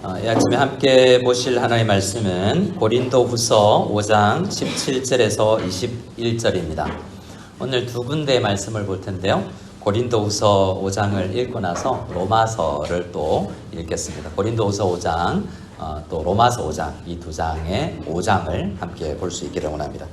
이 아침에 함께 보실 하나님의 말씀은 고린도후서 5장 17절에서 21절입니다. 오늘 두 군데의 말씀을 볼 텐데요. 고린도후서 5장을 읽고 나서 로마서를 또 읽겠습니다. 고린도후서 5장, 또 로마서 5장, 이 두 장의 5장을 함께 볼 수 있기를 원합니다.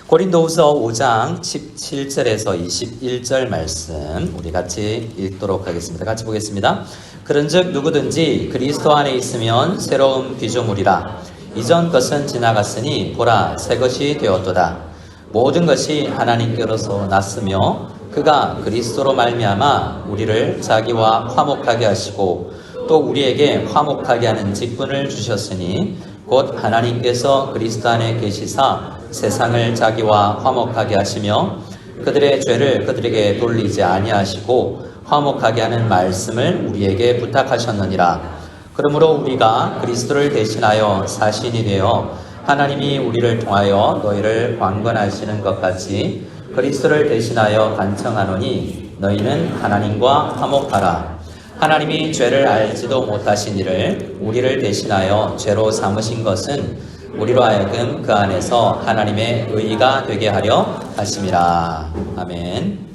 고린도후서 5장 17절에서 21절 말씀 우리 같이 읽도록 하겠습니다. 같이 보겠습니다. 그런즉 누구든지 그리스도 안에 있으면 새로운 피조물이라. 이전 것은 지나갔으니 보라 새 것이 되었도다. 모든 것이 하나님께로서 났으며 그가 그리스도로 말미암아 우리를 자기와 화목하게 하시고 또 우리에게 화목하게 하는 직분을 주셨으니 곧 하나님께서 그리스도 안에 계시사 세상을 자기와 화목하게 하시며 그들의 죄를 그들에게 돌리지 아니하시고 화목하게 하는 말씀을 우리에게 부탁하셨느니라. 그러므로 우리가 그리스도를 대신하여 사신이 되어 하나님이 우리를 통하여 너희를 관건하시는 것 같이 그리스도를 대신하여 간청하노니 너희는 하나님과 화목하라. 하나님이 죄를 알지도 못하신 이를 우리를 대신하여 죄로 삼으신 것은 우리로 하여금 그 안에서 하나님의 의의가 되게 하려 하심이라. 아멘.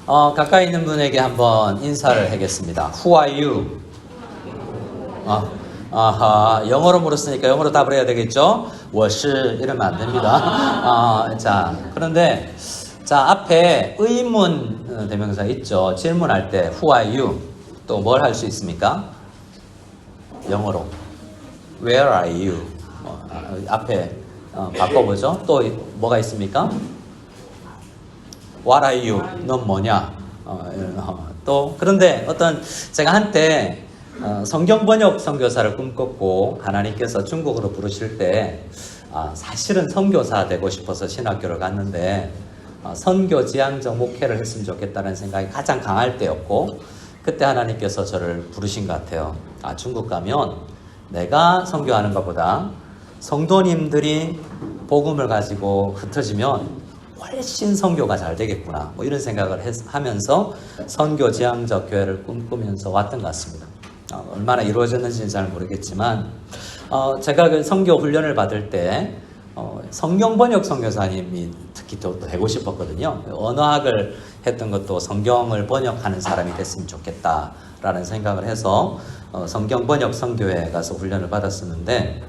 가까이 있는 분에게 한번 인사를 하겠습니다. Who are you? 영어로 물었으니까 영어로 답을 해야 되겠죠? 我是 이러면 안 됩니다. 자, 그런데 자, 앞에 의문 대명사 있죠? 질문할 때 Who are you? 또 뭘 할 수 있습니까? 영어로 Where are you? 앞에 바꿔보죠. 또 뭐가 있습니까? What are you? 넌 뭐냐? 또 그런데 제가 한때 성경 번역 선교사를 꿈꿨고 하나님께서 중국어로 부르실 때 사실은 선교사 되고 싶어서 신학교를 갔는데 선교 지향적 목회를 했으면 좋겠다는 생각이 가장 강할 때였고 그때 하나님께서 저를 부르신 것 같아요. 중국 가면 내가 선교하는 것보다 성도님들이 복음을 가지고 흩어지면 훨씬 선교가 잘 되겠구나 이런 생각을 하면서 선교 지향적 교회를 꿈꾸면서 왔던 것 같습니다. 얼마나 이루어졌는지는 잘 모르겠지만 제가 그 선교 훈련을 받을 때 성경 번역 선교사님이 특히 또 되고 싶었거든요. 언어학을 했던 것도 성경을 번역하는 사람이 됐으면 좋겠다라는 생각을 해서 성경 번역 선교회에 가서 훈련을 받았었는데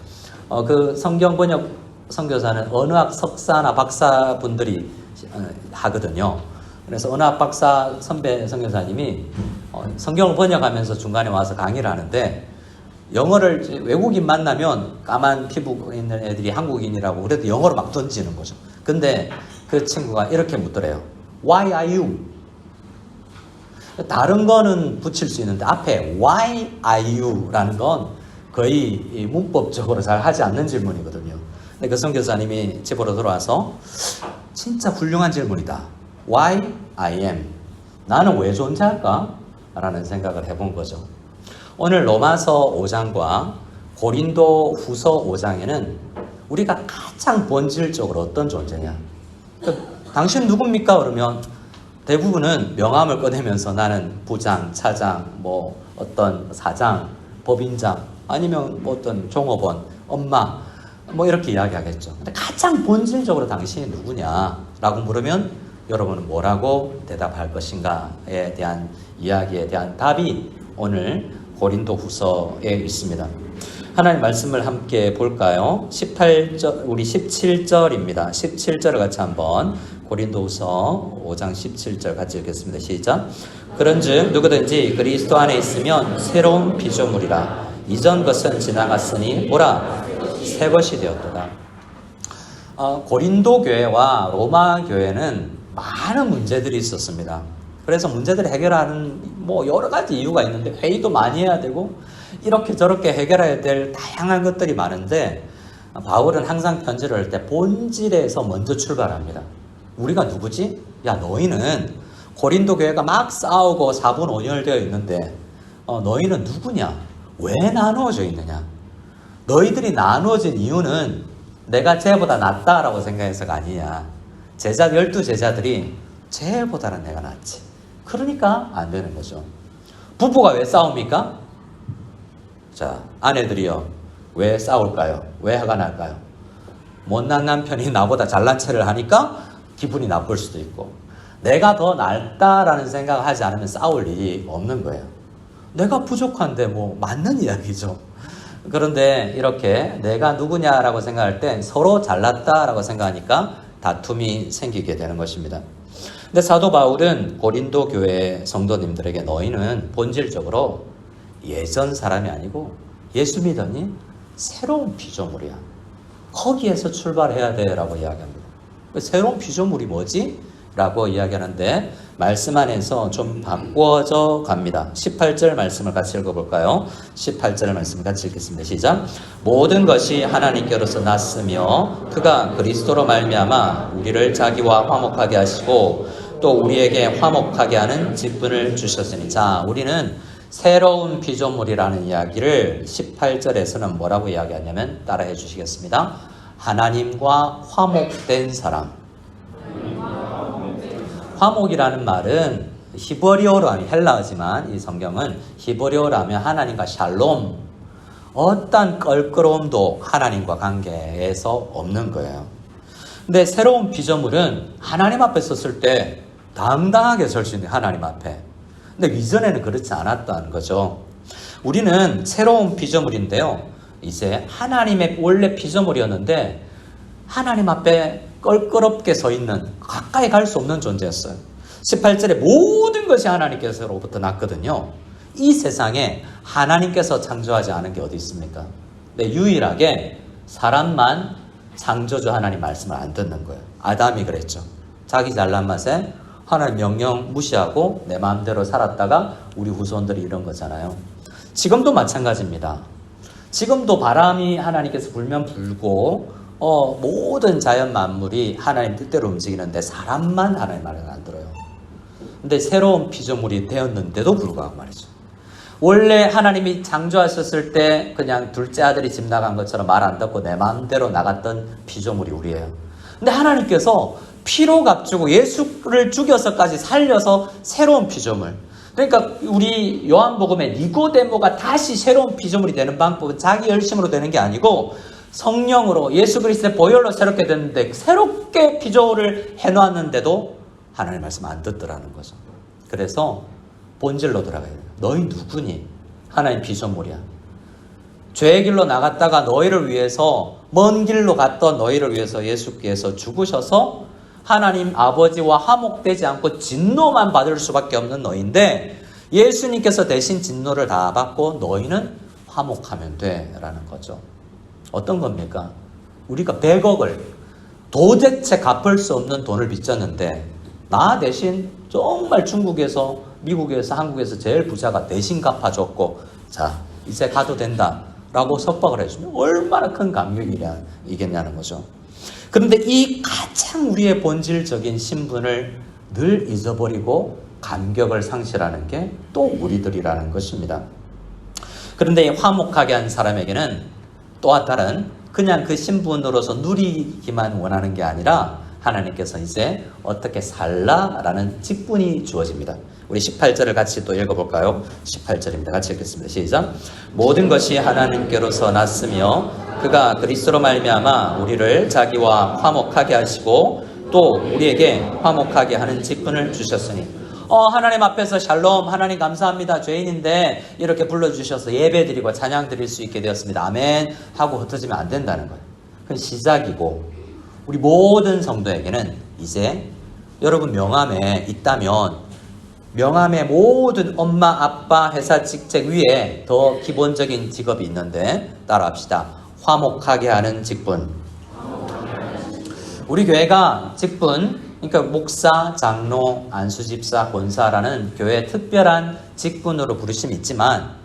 그 성경 번역 선교사는 언어학 석사나 박사분들이 하거든요. 그래서 언어학 박사 선배 선교사님이 성경을 번역하면서 중간에 와서 강의를 하는데 영어를 외국인 만나면 까만 피부 있는 애들이 한국인이라고 그래도 영어로 막 던지는 거죠. 근데 그 친구가 이렇게 묻더래요. Why are you? 다른 거는 붙일 수 있는데 앞에 Why are you? 라는 건 거의 문법적으로 잘 하지 않는 질문이거든요. 근데 그 선교사님이 집으로 돌아와서 진짜 훌륭한 질문이다. Why I am? 나는 왜 존재할까? 라는 생각을 해본 거죠. 오늘 로마서 5장과 고린도 후서 5장에는 우리가 가장 본질적으로 어떤 존재냐? 당신 누굽니까? 그러면 대부분은 명함을 꺼내면서 나는 부장, 차장, 어떤 사장, 법인장, 아니면 어떤 종업원, 엄마, 이렇게 이야기하겠죠. 근데 가장 본질적으로 당신이 누구냐라고 물으면 여러분은 뭐라고 대답할 것인가에 대한 이야기에 대한 답이 오늘 고린도 후서에 있습니다. 하나님 말씀을 함께 볼까요? 18절, 우리 17절입니다. 17절을 같이 한번 고린도 후서 5장 17절 같이 읽겠습니다. 시작. 그런즉 누구든지 그리스도 안에 있으면 새로운 피조물이라. 이전 것은 지나갔으니 보라 새 것이 되었도다. 고린도 교회와 로마 교회는 많은 문제들이 있었습니다. 그래서 문제들을 해결하는 여러 가지 이유가 있는데 회의도 많이 해야 되고 이렇게 저렇게 해결해야 될 다양한 것들이 많은데 바울은 항상 편지를 할 때 본질에서 먼저 출발합니다. 우리가 누구지? 야, 너희는 고린도 교회가 막 싸우고 사분오열되어 있는데 너희는 누구냐? 왜 나누어져 있느냐? 너희들이 나누어진 이유는 내가 쟤보다 낫다라고 생각해서가 아니냐. 12제자들이 쟤보다는 내가 낫지. 그러니까 안 되는 거죠. 부부가 왜 싸웁니까? 자, 아내들이요. 왜 싸울까요? 왜 화가 날까요? 못난 남편이 나보다 잘난 체를 하니까 기분이 나쁠 수도 있고, 내가 더 낫다라는 생각을 하지 않으면 싸울 일이 없는 거예요. 내가 부족한데 뭐 맞는 이야기죠. 그런데 이렇게 내가 누구냐라고 생각할 때 서로 잘났다라고 생각하니까 다툼이 생기게 되는 것입니다. 근데 사도 바울은 고린도 교회 성도님들에게 너희는 본질적으로 예전 사람이 아니고 예수 믿으니 새로운 피조물이야. 거기에서 출발해야 돼 라고 이야기합니다. 새로운 피조물이 뭐지? 라고 이야기하는데 말씀 안에서 좀 바꿔져 갑니다. 18절 말씀을 같이 읽어볼까요? 18절 말씀을 같이 읽겠습니다. 시작. 모든 것이 하나님께로서 났으며 그가 그리스도로 말미암아 우리를 자기와 화목하게 하시고 또 우리에게 화목하게 하는 직분을 주셨으니. 자, 우리는 새로운 피조물이라는 이야기를 18절에서는 뭐라고 이야기하냐면 따라해 주시겠습니다. 하나님과 화목된 사람. 화목이라는 말은 히브리어로 하면 헬라어지만 이 성경은 히브리어로 하면 하나님과 샬롬, 어떤 껄끄러움도 하나님과 관계에서 없는 거예요. 근데 새로운 피조물은 하나님 앞에 섰을 때 당당하게 설 수 있는 하나님 앞에. 근데 이전에는 그렇지 않았다는 거죠. 우리는 새로운 피조물인데요. 이제 하나님의 원래 피조물이었는데 하나님 앞에 껄끄럽게 서 있는, 가까이 갈 수 없는 존재였어요. 18절에 모든 것이 하나님께서로부터 났거든요. 이 세상에 하나님께서 창조하지 않은 게 어디 있습니까? 근데 유일하게 사람만 창조주 하나님 말씀을 안 듣는 거예요. 아담이 그랬죠. 자기 잘난 맛에 하나님 명령 무시하고 내 마음대로 살았다가 우리 후손들이 이런 거잖아요. 지금도 마찬가지입니다. 지금도 바람이 하나님께서 불면 불고 모든 자연 만물이 하나님 뜻대로 움직이는데 사람만 하나님 말을 안 들어요. 근데 새로운 피조물이 되었는데도 불구하고 말이죠. 원래 하나님이 창조하셨을 때 그냥 둘째 아들이 집 나간 것처럼 말 안 듣고 내 마음대로 나갔던 피조물이 우리예요. 근데 하나님께서 피로 값주고 예수를 죽여서까지 살려서 새로운 피조물. 그러니까 우리 요한복음에 니고데모가 다시 새로운 피조물이 되는 방법은 자기 열심으로 되는 게 아니고 성령으로 예수 그리스도의 보혈로 새롭게 됐는데 새롭게 피조를 해놨는데도 하나님 말씀 안 듣더라는 거죠. 그래서 본질로 돌아가야 돼요. 너희 누구니? 하나님 피조물이야. 죄의 길로 나갔다가 너희를 위해서 먼 길로 갔던 너희를 위해서 예수께서 죽으셔서 하나님 아버지와 화목되지 않고 진노만 받을 수밖에 없는 너희인데 예수님께서 대신 진노를 다 받고 너희는 화목하면 돼 라는 거죠. 어떤 겁니까? 우리가 100억을 도대체 갚을 수 없는 돈을 빚졌는데 나 대신 정말 중국에서 미국에서 한국에서 제일 부자가 대신 갚아줬고 자 이제 가도 된다 라고 석박을 해주면 얼마나 큰 감격이겠냐는 거죠. 그런데 이 가장 우리의 본질적인 신분을 늘 잊어버리고 감격을 상실하는 게 또 우리들이라는 것입니다. 그런데 이 화목하게 한 사람에게는 또한 다른 그냥 그 신분으로서 누리기만 원하는 게 아니라 하나님께서 이제 어떻게 살라라는 직분이 주어집니다. 우리 18절을 같이 또 읽어볼까요? 18절입니다. 같이 읽겠습니다. 시작. 모든 것이 하나님께로서 났으며 그가 그리스도로 말미암아 우리를 자기와 화목하게 하시고 또 우리에게 화목하게 하는 직분을 주셨으니. 하나님 앞에서 샬롬, 하나님 감사합니다. 죄인인데 이렇게 불러주셔서 예배드리고 찬양 드릴 수 있게 되었습니다. 아멘 하고 흩어지면 안 된다는 거예요. 그건 시작이고 우리 모든 성도에게는 이제 여러분 명함에 있다면 명함의 모든 엄마, 아빠, 회사 직책 위에 더 기본적인 직업이 있는데 따라합시다. 화목하게 하는 직분. 우리 교회가 직분, 그러니까 목사, 장로, 안수집사, 권사라는 교회의 특별한 직분으로 부르심이 있지만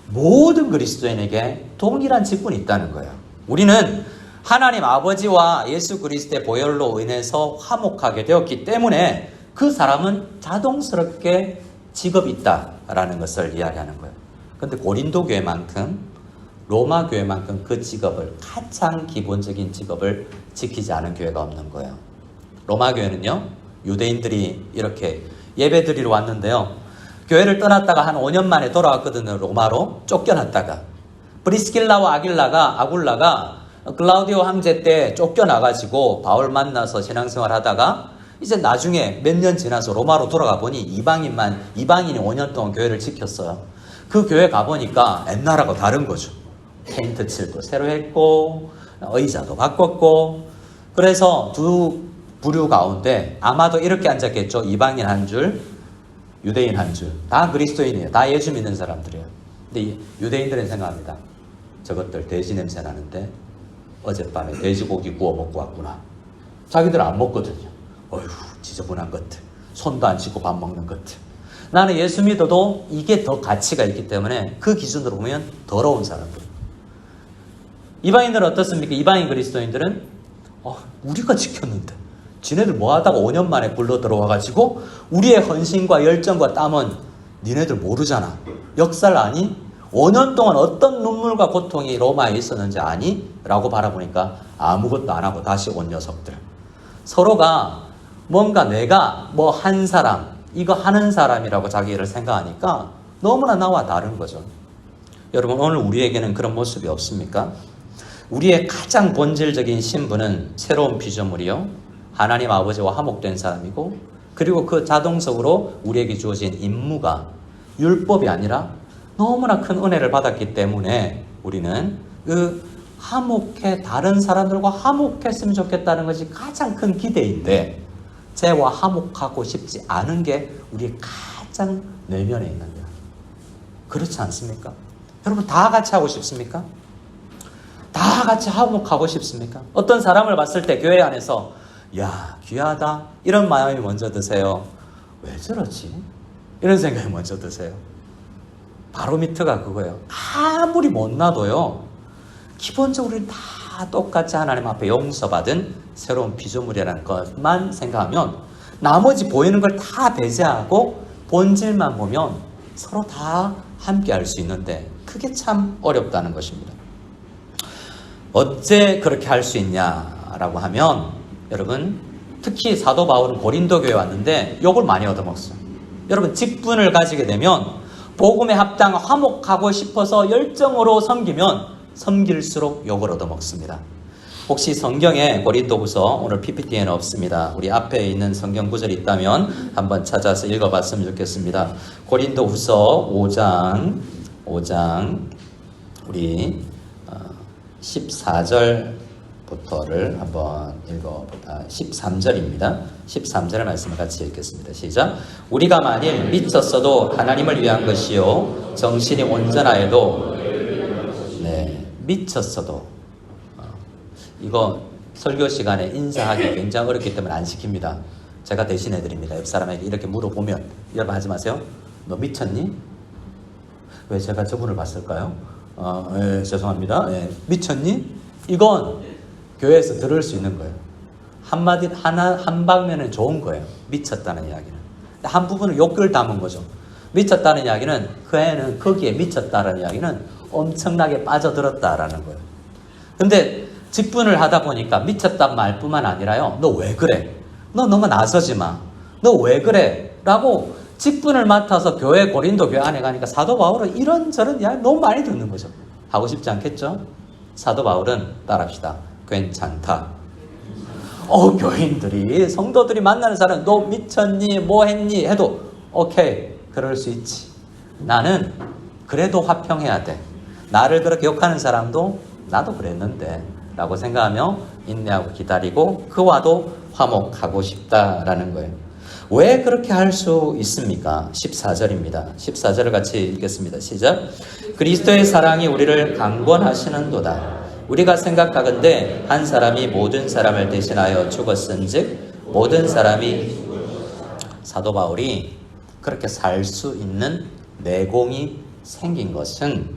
모든 그리스도인에게 동일한 직분이 있다는 거예요. 우리는 하나님 아버지와 예수 그리스도의 보혈로 인해서 화목하게 되었기 때문에 그 사람은 자동스럽게 직업이 있다라는 것을 이야기하는 거예요. 그런데 고린도 교회만큼 로마 교회만큼 그 직업을 가장 기본적인 직업을 지키지 않은 교회가 없는 거예요. 로마 교회는요, 유대인들이 이렇게 예배드리러 왔는데요. 교회를 떠났다가 한 5년 만에 돌아왔거든요. 로마로 쫓겨났다가. 브리스길라와 아굴라가 클라우디오 황제 때 쫓겨나가지고 바울 만나서 신앙생활 하다가 이제 나중에 몇 년 지나서 로마로 돌아가 보니 이방인이 5년 동안 교회를 지켰어요. 그 교회 가보니까 옛날하고 다른 거죠. 페인트 칠도 새로 했고 의자도 바꿨고, 그래서 두 부류 가운데 아마도 이렇게 앉았겠죠. 이방인 한 줄, 유대인 한 줄. 다 그리스도인이에요. 다 예수 믿는 사람들이에요. 근데 유대인들은 생각합니다. 저것들 돼지 냄새 나는데 어젯밤에 돼지고기 구워 먹고 왔구나. 자기들 안 먹거든요. 어휴, 지저분한 것들. 손도 안 씻고 밥 먹는 것들. 나는 예수 믿어도 이게 더 가치가 있기 때문에 그 기준으로 보면 더러운 사람들. 이방인들은 어떻습니까? 이방인 그리스도인들은 우리가 지켰는데 지네들 뭐 하다가 5년 만에 굴러 들어와가지고 우리의 헌신과 열정과 땀은 니네들 모르잖아. 역사를 아니? 5년 동안 어떤 눈물과 고통이 로마에 있었는지 아니? 라고 바라보니까 아무것도 안 하고 다시 온 녀석들. 서로가 뭔가 내가 뭐 한 사람, 이거 하는 사람이라고 자기를 생각하니까 너무나 나와 다른 거죠. 여러분, 오늘 우리에게는 그런 모습이 없습니까? 우리의 가장 본질적인 신분은 새로운 피조물이요, 하나님 아버지와 화목된 사람이고, 그리고 그 자동적으로 우리에게 주어진 임무가 율법이 아니라 너무나 큰 은혜를 받았기 때문에 우리는 그 다른 사람들과 화목했으면 좋겠다는 것이 가장 큰 기대인데, 쟤와 화목하고 싶지 않은 게 우리의 가장 내면에 있는 거예요. 그렇지 않습니까? 여러분, 다 같이 하고 싶습니까? 다 같이 화목하고 싶습니까? 어떤 사람을 봤을 때 교회 안에서 야, 귀하다 이런 마음이 먼저 드세요? 왜 저러지? 이런 생각이 먼저 드세요? 바로미터가 그거예요. 아무리 못나도요, 기본적으로 우리는 다 똑같이 하나님 앞에 용서받은 새로운 피조물이라는 것만 생각하면 나머지 보이는 걸 다 배제하고 본질만 보면 서로 다 함께 할 수 있는데, 그게 참 어렵다는 것입니다. 어째 그렇게 할 수 있냐라고 하면, 여러분, 특히 사도 바울은 고린도 교회에 왔는데 욕을 많이 얻어먹었어요. 여러분, 직분을 가지게 되면 복음에 합당 화목하고 싶어서 열정으로 섬기면 섬길수록 욕을 얻어먹습니다. 혹시 성경에 고린도후서, 오늘 PPT에는 없습니다. 우리 앞에 있는 성경 구절이 있다면 한번 찾아서 읽어봤으면 좋겠습니다. 고린도후서 5장 우리 14절부터를 한번 읽어보다. 13절입니다. 13절의 말씀을 같이 읽겠습니다. 시작. 우리가 만일 미쳤어도 하나님을 위한 것이요, 정신이 온전하여도, 미쳤어도, 이거 설교 시간에 인사하기 굉장히 어렵기 때문에 안 시킵니다. 제가 대신해 드립니다. 옆 사람에게 이렇게 물어보면, 여러분 하지 마세요. 너 미쳤니? 왜 제가 저분을 봤을까요? 죄송합니다. 미쳤니? 이건 교회에서 들을 수 있는 거예요. 한마디, 한 방면은 좋은 거예요. 미쳤다는 이야기는. 한 부분은 욕을 담은 거죠. 미쳤다는 이야기는, 그 애는 거기에 미쳤다는 이야기는 엄청나게 빠져들었다라는 거예요. 근데 직분을 하다 보니까 미쳤단 말뿐만 아니라요, 너 왜 그래? 너 너무 나서지 마. 너 왜 그래? 라고 직분을 맡아서 고린도 교회 안에 가니까 사도 바울은 이런저런 이야기 너무 많이 듣는 거죠. 하고 싶지 않겠죠? 사도 바울은 따라합시다. 괜찮다. 교인들이, 성도들이 만나는 사람, 너 미쳤니? 뭐 했니? 해도 오케이, 그럴 수 있지. 나는 그래도 화평해야 돼. 나를 그렇게 욕하는 사람도 나도 그랬는데 라고 생각하며 인내하고 기다리고 그와도 화목하고 싶다라는 거예요. 왜 그렇게 할 수 있습니까? 14절입니다. 14절을 같이 읽겠습니다. 시작. 그리스도의 사랑이 우리를 강권하시는도다. 우리가 생각하건대 한 사람이 모든 사람을 대신하여 죽었은즉 모든 사람이, 사도 바울이 그렇게 살 수 있는 내공이 생긴 것은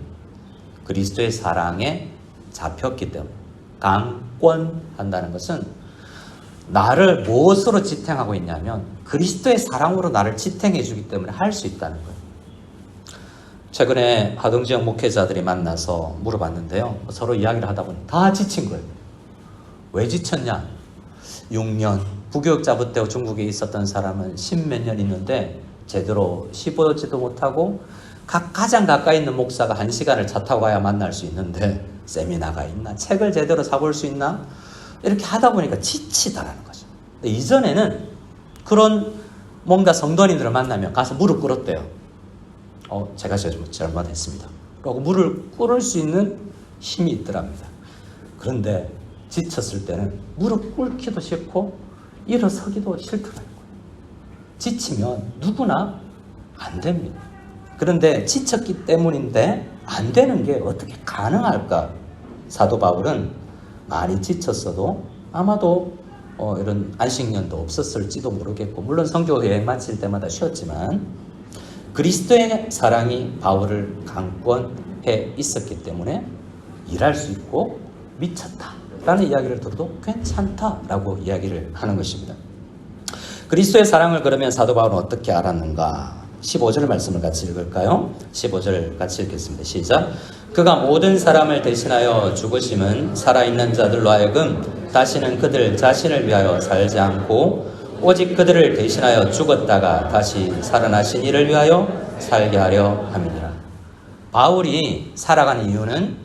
그리스도의 사랑에 잡혔기 때문에, 강권한다는 것은 나를 무엇으로 지탱하고 있냐면 그리스도의 사랑으로 나를 지탱해 주기 때문에 할 수 있다는 거예요. 최근에 하동지역 목회자들이 만나서 물어봤는데요, 서로 이야기를 하다 보니 다 지친 거예요. 왜 지쳤냐? 6년, 부교육자부 때 중국에 있었던 사람은 10몇 년 있는데 제대로 쉬보지도 못하고 가장 가까이 있는 목사가 1시간을 차 타고 가야 만날 수 있는데 세미나가 있나? 책을 제대로 사볼 수 있나? 이렇게 하다 보니까 지치다라는 거죠. 이전에는 그런 뭔가 성도님들을 만나면 가서 무릎 꿇었대요. 제가 잘못했습니다. 그리고 무릎 꿇을 수 있는 힘이 있더랍니다. 그런데 지쳤을 때는 무릎 꿇기도 싫고 일어서기도 싫더라고요. 지치면 누구나 안 됩니다. 그런데 지쳤기 때문인데 안 되는 게 어떻게 가능할까? 사도 바울은 많이 지쳤어도 아마도 이런 안식년도 없었을지도 모르겠고, 물론 선교 여행 마칠 때마다 쉬었지만 그리스도의 사랑이 바울을 강권해 있었기 때문에 일할 수 있고 미쳤다라는 이야기를 들어도 괜찮다라고 이야기를 하는 것입니다. 그리스도의 사랑을 그러면 사도 바울은 어떻게 알았는가? 15절 말씀을 같이 읽을까요? 15절 같이 읽겠습니다. 시작. 그가 모든 사람을 대신하여 죽으심은 살아있는 자들로 하여금 다시는 그들 자신을 위하여 살지 않고 오직 그들을 대신하여 죽었다가 다시 살아나신 이를 위하여 살게 하려 함이니라. 바울이 살아가는 이유는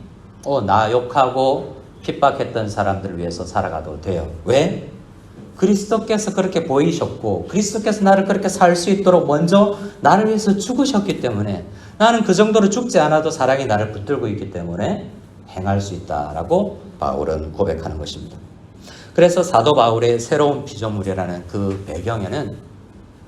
나 욕하고 핍박했던 사람들을 위해서 살아가도 돼요. 왜? 그리스도께서 그렇게 보이셨고 그리스도께서 나를 그렇게 살 수 있도록 먼저 나를 위해서 죽으셨기 때문에 나는 그 정도로 죽지 않아도 사랑이 나를 붙들고 있기 때문에 행할 수 있다라고 바울은 고백하는 것입니다. 그래서 사도 바울의 새로운 피조물이라는 그 배경에는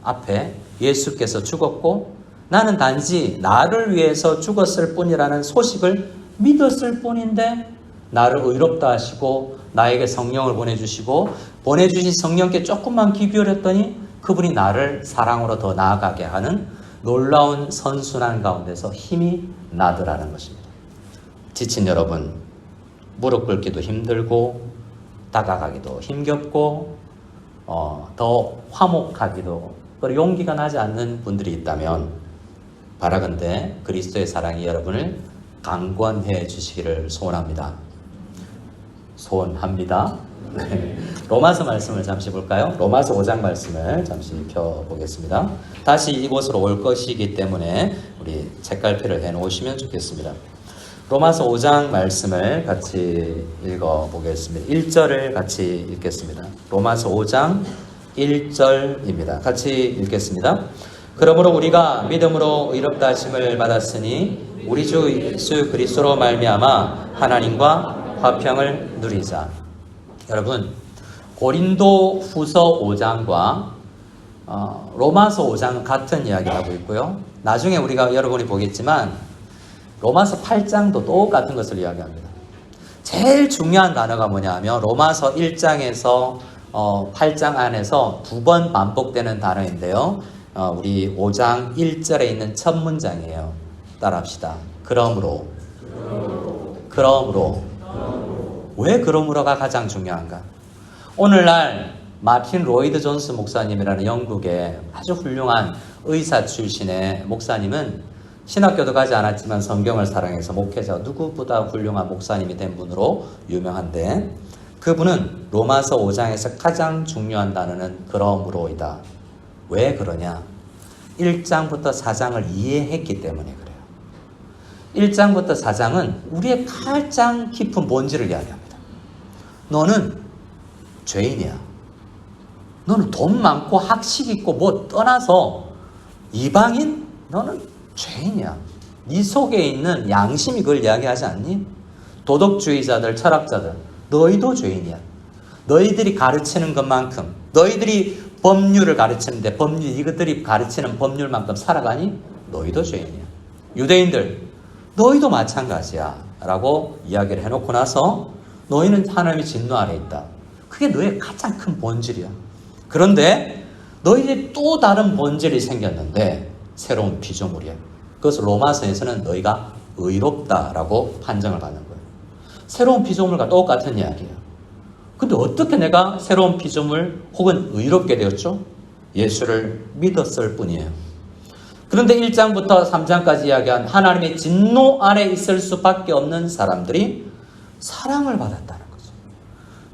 앞에 예수께서 죽었고 나는 단지 나를 위해서 죽었을 뿐이라는 소식을 믿었을 뿐인데 나를 의롭다 하시고 나에게 성령을 보내주시고 보내주신 성령께 조금만 귀 기울였더니 그분이 나를 사랑으로 더 나아가게 하는 놀라운 선순환 가운데서 힘이 나더라는 것입니다. 지친 여러분, 무릎 꿇기도 힘들고 다가가기도 힘겹고 더 화목하기도 그리고 용기가 나지 않는 분들이 있다면 바라건대 그리스도의 사랑이 여러분을 강권해 주시기를 소원합니다. 소원합니다. 네. 로마서 말씀을 잠시 볼까요? 로마서 5장 말씀을 잠시 펴보겠습니다. 다시 이곳으로 올 것이기 때문에 우리 책갈피를 해놓으시면 좋겠습니다. 로마서 5장 말씀을 같이 읽어보겠습니다. 1절을 같이 읽겠습니다. 로마서 5장 1절입니다. 같이 읽겠습니다. 그러므로 우리가 믿음으로 의롭다 하심을 받았으니 우리 주 예수 그리스도로 말미암아 하나님과 화평을 누리자. 여러분, 고린도 후서 5장과 로마서 5장은 같은 이야기를 하고 있고요. 나중에 우리가 여러분이 보겠지만 로마서 8장도 똑같은 것을 이야기합니다. 제일 중요한 단어가 뭐냐 하면 로마서 1장에서 8장 안에서 2번 반복되는 단어인데요. 우리 5장 1절에 있는 첫 문장이에요. 따라합시다. 그러므로. 왜 그러므로가 가장 중요한가? 오늘날 마틴 로이드 존스 목사님이라는 영국의 아주 훌륭한 의사 출신의 목사님은 신학교도 가지 않았지만 성경을 사랑해서 목회자 누구보다 훌륭한 목사님이 된 분으로 유명한데 그분은 로마서 5장에서 가장 중요한 단어는 그러므로이다. 왜 그러냐? 1장부터 4장을 이해했기 때문에 그래요. 1장부터 4장은 우리의 가장 깊은 본질을 이야기합니다. 너는 죄인이야. 너는 돈 많고 학식 있고 뭐 떠나서 이방인? 너는 죄인이야. 네 속에 있는 양심이 그걸 이야기하지 않니? 도덕주의자들, 철학자들, 너희도 죄인이야. 너희들이 가르치는 것만큼, 너희들이 법률을 가르치는데 이것들이 가르치는 법률만큼 살아가니? 너희도 죄인이야. 유대인들, 너희도 마찬가지야 라고 이야기를 해놓고 나서 너희는 하나님의 진노 아래 있다. 그게 너의 가장 큰 본질이야. 그런데 너희들이 또 다른 본질이 생겼는데 새로운 피조물이야. 그것을 로마서에서는 너희가 의롭다라고 판정을 받는 거예요. 새로운 피조물과 똑같은 이야기예요. 근데 어떻게 내가 새로운 피조물 혹은 의롭게 되었죠? 예수를 믿었을 뿐이에요. 그런데 1장부터 3장까지 이야기한 하나님의 진노 아래 있을 수밖에 없는 사람들이 사랑을 받았다는 거죠.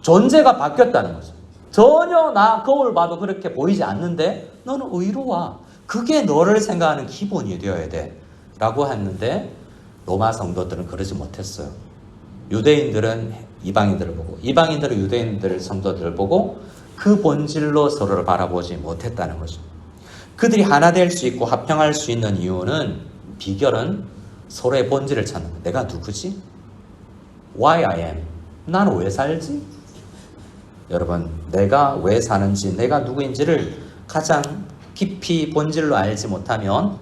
존재가 바뀌었다는 거죠. 전혀 나 거울 봐도 그렇게 보이지 않는데 너는 의로워. 그게 너를 생각하는 기본이 되어야 돼. 라고 했는데 로마 성도들은 그러지 못했어요. 유대인들은 이방인들을 보고 이방인들은 유대인들 성도들을 보고 그 본질로 서로를 바라보지 못했다는 거죠. 그들이 하나 될 수 있고 합평할 수 있는 이유는 비결은 서로의 본질을 찾는 거예요. 내가 누구지? Why I am? 나는 왜 살지? 여러분, 내가 왜 사는지, 내가 누구인지를 가장 깊이 본질로 알지 못하면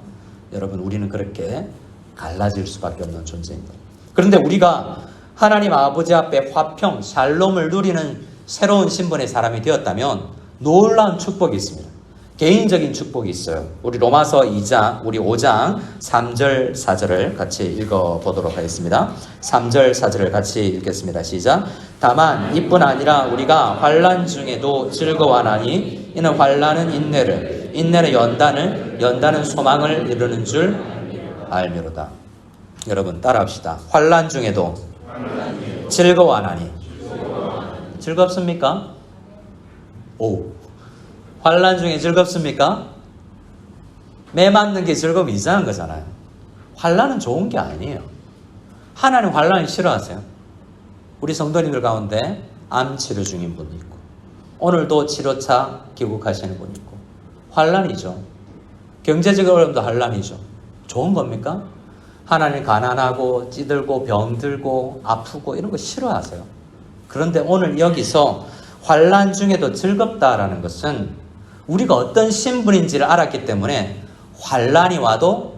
여러분, 우리는 그렇게 갈라질 수밖에 없는 존재입니다. 그런데 우리가 하나님 아버지 앞에 화평, 샬롬을 누리는 새로운 신분의 사람이 되었다면 놀라운 축복이 있습니다. 개인적인 축복이 있어요. 우리 로마서 2장, 우리 5장 3절 4절을 같이 읽어보도록 하겠습니다. 3절 4절을 같이 읽겠습니다. 시작. 다만 이뿐 아니라 우리가 환난 중에도 즐거워하나니 이는 환난은 인내를, 인내는 연단을, 연단은 소망을 이루는 줄 알미로다. 여러분 따라합시다. 환난 중에도 즐거워하나니. 즐겁습니까? 오. 환난 중에 즐겁습니까? 매 맞는 게 즐거우면 이상한 거잖아요. 환난은 좋은 게 아니에요. 하나님 환난을 싫어하세요. 우리 성도님들 가운데 암 치료 중인 분이 있고 오늘도 치료차 귀국하시는 분이 있고 환난이죠. 경제적 어려움도 환난이죠. 좋은 겁니까? 하나님 가난하고 찌들고 병들고 아프고 이런 거 싫어하세요. 그런데 오늘 여기서 환난 중에도 즐겁다라는 것은 우리가 어떤 신분인지를 알았기 때문에 환난이 와도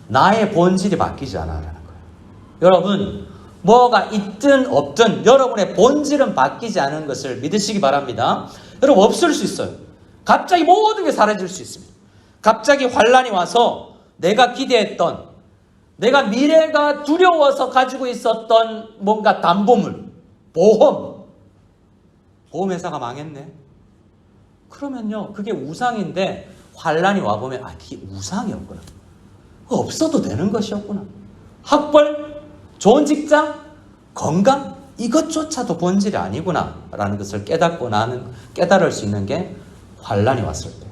나의 본질이 바뀌지 않아라는 거예요. 여러분, 뭐가 있든 없든 여러분의 본질은 바뀌지 않은 것을 믿으시기 바랍니다. 여러분, 없을 수 있어요. 갑자기 모든 게 사라질 수 있습니다. 갑자기 환난이 와서 내가 기대했던, 내가 미래가 두려워서 가지고 있었던 뭔가 담보물, 보험회사가 망했네. 그러면요, 그게 우상인데 환난이 와보면 이게 우상이었구나. 없어도 되는 것이었구나. 학벌, 좋은 직장, 건강, 이것조차도 본질이 아니구나 라는 것을 깨달을 수 있는 게 환난이 왔을 때.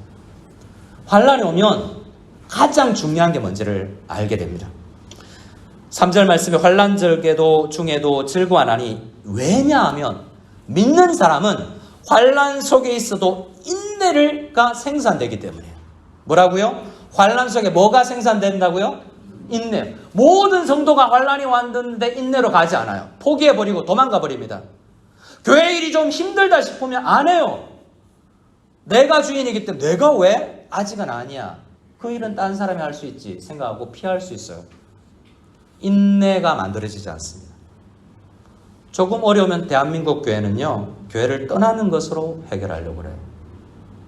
환난이 오면 가장 중요한 게 뭔지를 알게 됩니다. 3절 말씀에 환난 중에도 즐거워하나니, 왜냐하면 믿는 사람은 환난 속에 있어도 인내가 생산되기 때문에. 뭐라고요? 환난 속에 뭐가 생산된다고요? 인내. 모든 성도가 환난이 왔는데 인내로 가지 않아요. 포기해버리고 도망가 버립니다. 교회 일이 좀 힘들다 싶으면 안 해요. 내가 주인이기 때문에 내가 왜? 아직은 아니야. 그 일은 딴 사람이 할 수 있지 생각하고 피할 수 있어요. 인내가 만들어지지 않습니다. 조금 어려우면 대한민국 교회는요, 교회를 떠나는 것으로 해결하려고 그래요.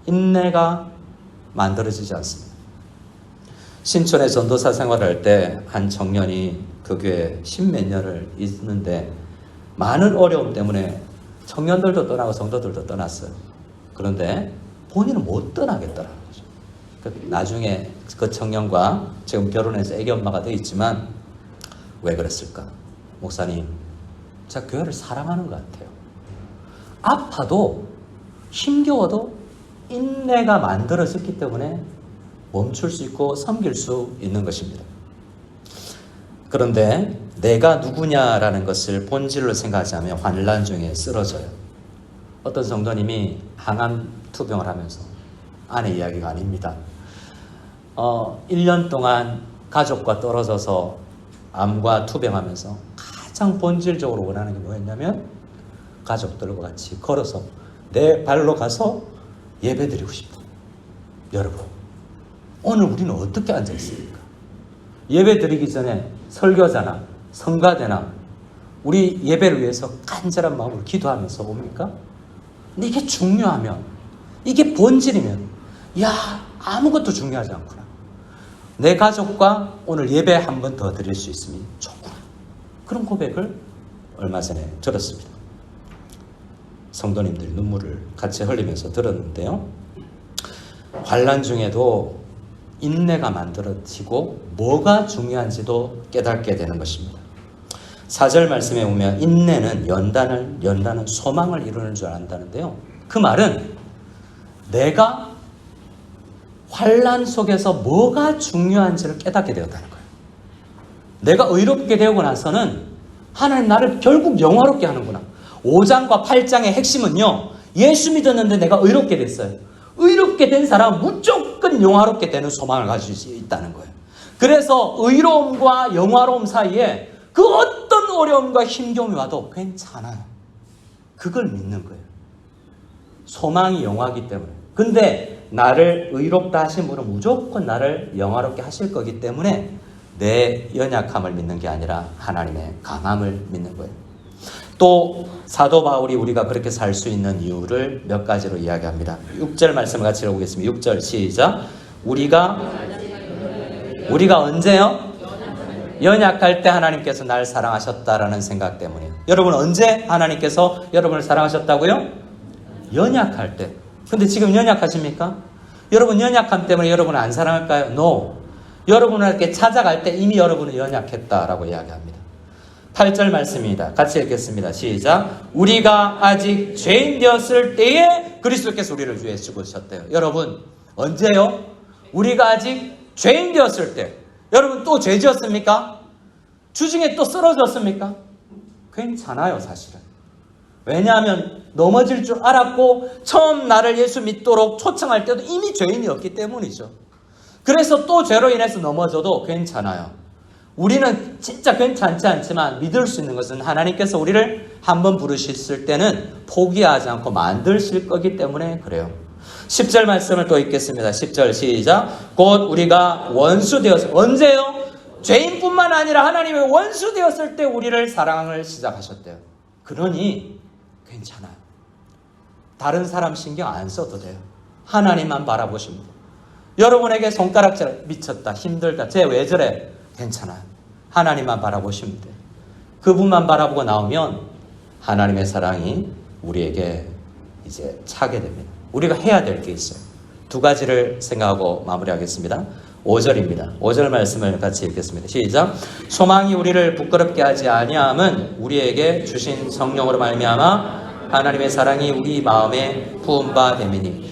인내가 만들어지지 않습니다. 신촌에 전도사 생활할 때 한 청년이 그 교회에 10몇 년을 있는데 많은 어려움 때문에 청년들도 떠나고 성도들도 떠났어요. 그런데 본인은 못 떠나겠더라는 거죠. 나중에 그 청년과 지금 결혼해서 애기 엄마가 되어 있지만 왜 그랬을까? 목사님, 제가 교회를 사랑하는 것 같아요. 아파도 힘겨워도 인내가 만들어졌기 때문에 멈출 수 있고 섬길 수 있는 것입니다. 그런데 내가 누구냐라는 것을 본질로 생각하지 않으면 환난 중에 쓰러져요. 어떤 성도님이 항암 투병을 하면서, 아내 이야기가 아닙니다. 1년 동안 가족과 떨어져서 암과 투병하면서 가장 본질적으로 원하는 게 뭐였냐면 가족들과 같이 걸어서 내 발로 가서 예배드리고 싶다. 여러분, 오늘 우리는 어떻게 앉아 있습니까? 예배드리기 전에 설교자나 성가대나 우리 예배를 위해서 간절한 마음으로 기도하면서 옵니까? 근데 이게 중요하면, 이게 본질이면 아무것도 중요하지 않구나. 내 가족과 오늘 예배 한 번 더 드릴 수 있으면 좋구나. 그런 고백을 얼마 전에 들었습니다. 성도님들이 눈물을 같이 흘리면서 들었는데요. 환난 중에도 인내가 만들어지고 뭐가 중요한지도 깨닫게 되는 것입니다. 4절 말씀에 보면 인내는 연단은 소망을 이루는 줄 안다는데요. 그 말은 내가 환난 속에서 뭐가 중요한지를 깨닫게 되었다는 거예요. 내가 의롭게 되고 나서는 하나님 나를 결국 영화롭게 하는구나. 5장과 8장의 핵심은요, 예수 믿었는데 내가 의롭게 됐어요. 의롭게 된 사람은 무조건 영화롭게 되는 소망을 가질 수 있다는 거예요. 그래서 의로움과 영화로움 사이에 그 어떤 어려움과 힘겨움이 와도 괜찮아요. 그걸 믿는 거예요. 소망이 영화이기 때문에. 근데 나를 의롭다 하신 분은 무조건 나를 영화롭게 하실 거기 때문에 내 연약함을 믿는 게 아니라 하나님의 강함을 믿는 거예요. 또 사도 바울이 우리가 그렇게 살 수 있는 이유를 몇 가지로 이야기합니다. 6절 말씀을 같이 읽어보겠습니다. 6절 시작. 우리가 언제요? 연약할 때 하나님께서 날 사랑하셨다라는 생각 때문이에요. 여러분 언제 하나님께서 여러분을 사랑하셨다고요? 연약할 때. 근데 지금 연약하십니까? 여러분 연약함 때문에 여러분을 안 사랑할까요? No. 여러분에게 찾아갈 때 이미 여러분은 연약했다라고 이야기합니다. 8절 말씀입니다. 같이 읽겠습니다. 시작. 우리가 아직 죄인 되었을 때에 그리스도께서 우리를 위해 죽으셨대요. 여러분 언제요? 우리가 아직 죄인 되었을 때. 여러분 또 죄 지었습니까? 주중에 또 쓰러졌습니까? 괜찮아요 사실은. 왜냐하면 넘어질 줄 알았고 처음 나를 예수 믿도록 초청할 때도 이미 죄인이었기 때문이죠. 그래서 또 죄로 인해서 넘어져도 괜찮아요. 우리는 진짜 괜찮지 않지만 믿을 수 있는 것은 하나님께서 우리를 한번 부르셨을 때는 포기하지 않고 만드실 거기 때문에 그래요. 10절 말씀을 또 읽겠습니다. 10절 시작. 곧 우리가 원수 되었을 언제요? 죄인뿐만 아니라 하나님의 원수 되었을 때 우리를 사랑을 시작하셨대요. 그러니 괜찮아요. 다른 사람 신경 안 써도 돼요. 하나님만 바라보시면 돼요. 여러분에게 손가락질 미쳤다, 힘들다, 쟤 왜 저래? 괜찮아요. 하나님만 바라보시면 돼요. 그분만 바라보고 나오면 하나님의 사랑이 우리에게 이제 차게 됩니다. 우리가 해야 될 게 있어요. 두 가지를 생각하고 마무리하겠습니다. 5절입니다. 5절 말씀을 같이 읽겠습니다. 시작. 소망이 우리를 부끄럽게 하지 아니함은 우리에게 주신 성령으로 말미암아 하나님의 사랑이 우리 마음에 부은 바 됨이니.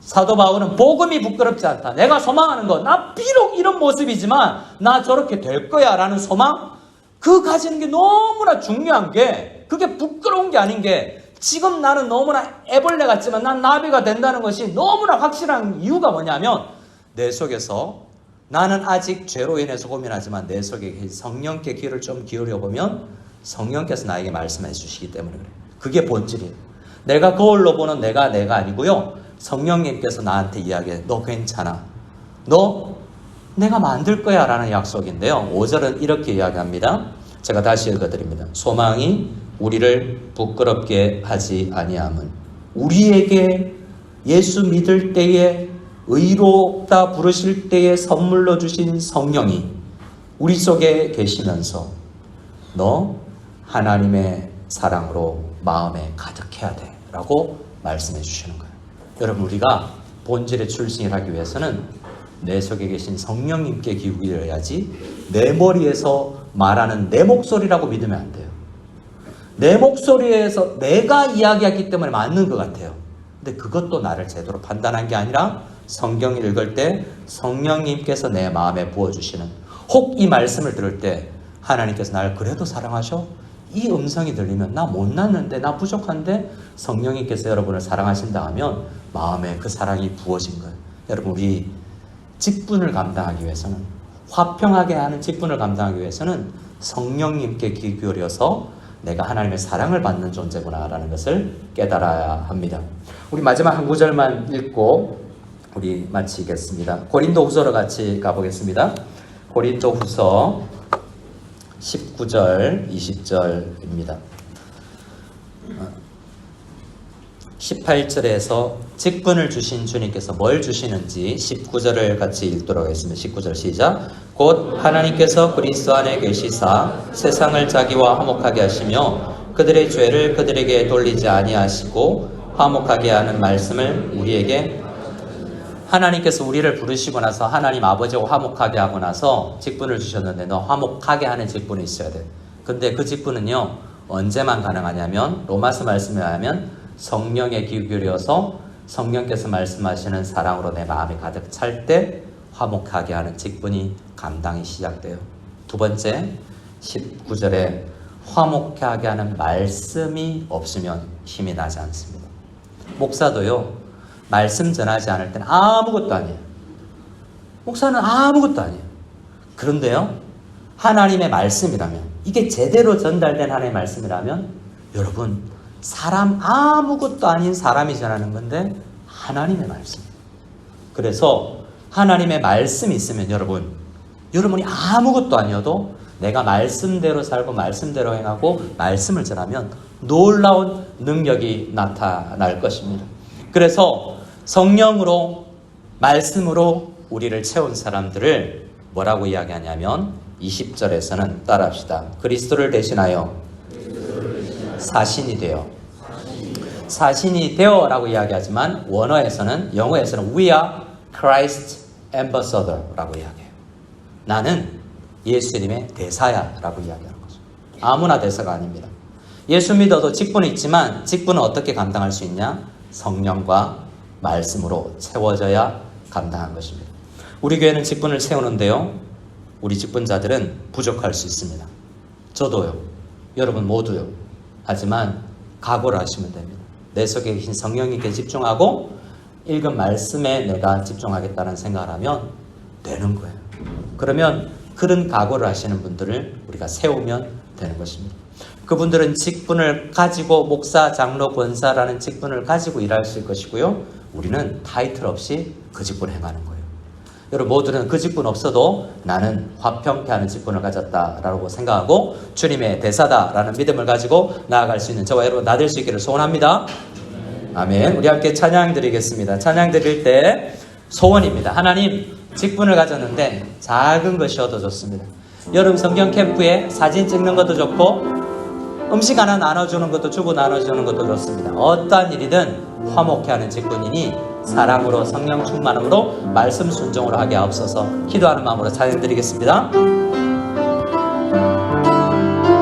사도 바울은 복음이 부끄럽지 않다. 내가 소망하는 것, 나 비록 이런 모습이지만 나 저렇게 될 거야 라는 소망, 그 가지는 게 너무나 중요한 게, 그게 부끄러운 게 아닌 게, 지금 나는 너무나 애벌레 같지만 난 나비가 된다는 것이 너무나 확실한 이유가 뭐냐면, 내 속에서 나는 아직 죄로 인해서 고민하지만 내 속에 성령께 귀를 좀 기울여 보면 성령께서 나에게 말씀해 주시기 때문에 그래요. 그게 본질이에요. 내가 거울로 보는 내가 아니고요, 성령님께서 나한테 이야기해. 너 괜찮아. 너 내가 만들 거야 라는 약속인데요. 5절은 이렇게 이야기합니다. 제가 다시 읽어드립니다. 소망이 우리를 부끄럽게 하지 아니함은 우리에게 예수 믿을 때에 의롭다 부르실 때에 선물로 주신 성령이 우리 속에 계시면서 너 하나님의 사랑으로 마음에 가득해야 돼 라고 말씀해 주시는 거예요. 여러분 우리가 본질에 출신하기 위해서는 내 속에 계신 성령님께 기울여야지 내 머리에서 말하는 내 목소리라고 믿으면 안 돼요. 내 목소리에서 내가 이야기하기 때문에 맞는 것 같아요. 근데 그것도 나를 제대로 판단한 게 아니라 성경을 읽을 때 성령님께서 내 마음에 부어주시는, 혹 이 말씀을 들을 때 하나님께서 나를 그래도 사랑하셔? 이 음성이 들리면 나 못났는데, 나 부족한데 성령님께서 여러분을 사랑하신다 하면 마음에 그 사랑이 부어진 거예요. 여러분 우리 직분을 감당하기 위해서는, 화평하게 하는 직분을 감당하기 위해서는 성령님께 귀 기울여서 내가 하나님의 사랑을 받는 존재구나라는 것을 깨달아야 합니다. 우리 마지막 한 구절만 읽고 우리 마치겠습니다. 고린도후서로 같이 가보겠습니다. 고린도후서 19절 20절입니다. 18절에서 직분을 주신 주님께서 뭘 주시는지 19절을 같이 읽도록 하겠습니다. 19절 시작. 곧 하나님께서 그리스도 안에 계시사 세상을 자기와 화목하게 하시며 그들의 죄를 그들에게 돌리지 아니하시고 화목하게 하는 말씀을 우리에게, 하나님께서 우리를 부르시고 나서 하나님 아버지와 화목하게 하고 나서 직분을 주셨는데 너 화목하게 하는 직분이 있어야 돼. 근데 그 직분은요 언제만 가능하냐면 로마서 말씀에 의하면 성령에 귀 기울여서 성령께서 말씀하시는 사랑으로 내 마음이 가득 찰 때 화목하게 하는 직분이 감당이 시작돼요. 두 번째 19절에 화목하게 하는 말씀이 없으면 힘이 나지 않습니다. 목사도요, 말씀 전하지 않을 때는 아무것도 아니에요. 목사는 아무것도 아니에요. 그런데요, 하나님의 말씀이라면, 이게 제대로 전달된 하나님의 말씀이라면, 여러분, 사람 아무것도 아닌 사람이 전하는 건데 하나님의 말씀. 그래서 하나님의 말씀이 있으면 여러분이 아무것도 아니어도 내가 말씀대로 살고 말씀대로 행하고 말씀을 전하면 놀라운 능력이 나타날 것입니다. 그래서 성령으로 말씀으로 우리를 채운 사람들을 뭐라고 이야기하냐면 20절에서는 따라합시다. 그리스도를 대신하여 사신이 되어. 사신이 되어라고 이야기하지만 원어에서는, 영어에서는 We are Christ Ambassador라고 이야기해요. 나는 예수님의 대사야 라고 이야기하는 거죠. 아무나 대사가 아닙니다. 예수 믿어도 직분이 있지만 직분은 어떻게 감당할 수 있냐? 성령과 말씀으로 채워져야 감당한 것입니다. 우리 교회는 직분을 채우는데요, 우리 직분자들은 부족할 수 있습니다. 저도요, 여러분 모두요. 하지만 각오를 하시면 됩니다. 내 속에 계신 성령님께 집중하고 읽은 말씀에 내가 집중하겠다는 생각을 하면 되는 거예요. 그러면 그런 각오를 하시는 분들을 우리가 세우면 되는 것입니다. 그분들은 직분을 가지고 목사, 장로, 권사라는 직분을 가지고 일할 수 있을 것이고요. 우리는 타이틀 없이 그 직분을 행하는 거예요. 여러분 모두는 그 직분 없어도 나는 화평케 하는 직분을 가졌다라고 생각하고 주님의 대사다라는 믿음을 가지고 나아갈 수 있는 저와 여러분 다 될 수 있기를 소원합니다. 아멘. 우리 함께 찬양 드리겠습니다. 찬양 드릴 때 소원입니다. 하나님, 직분을 가졌는데 작은 것이어도 좋습니다. 여름 성경 캠프에 사진 찍는 것도 좋고 음식 하나 나눠주는 것도, 주고 나눠주는 것도 좋습니다. 어떠한 일이든 화목케 하는 직분이니 사랑으로, 성령 충만함으로, 말씀 순종으로 하게 하옵소서. 기도하는 마음으로 찬양 드리겠습니다.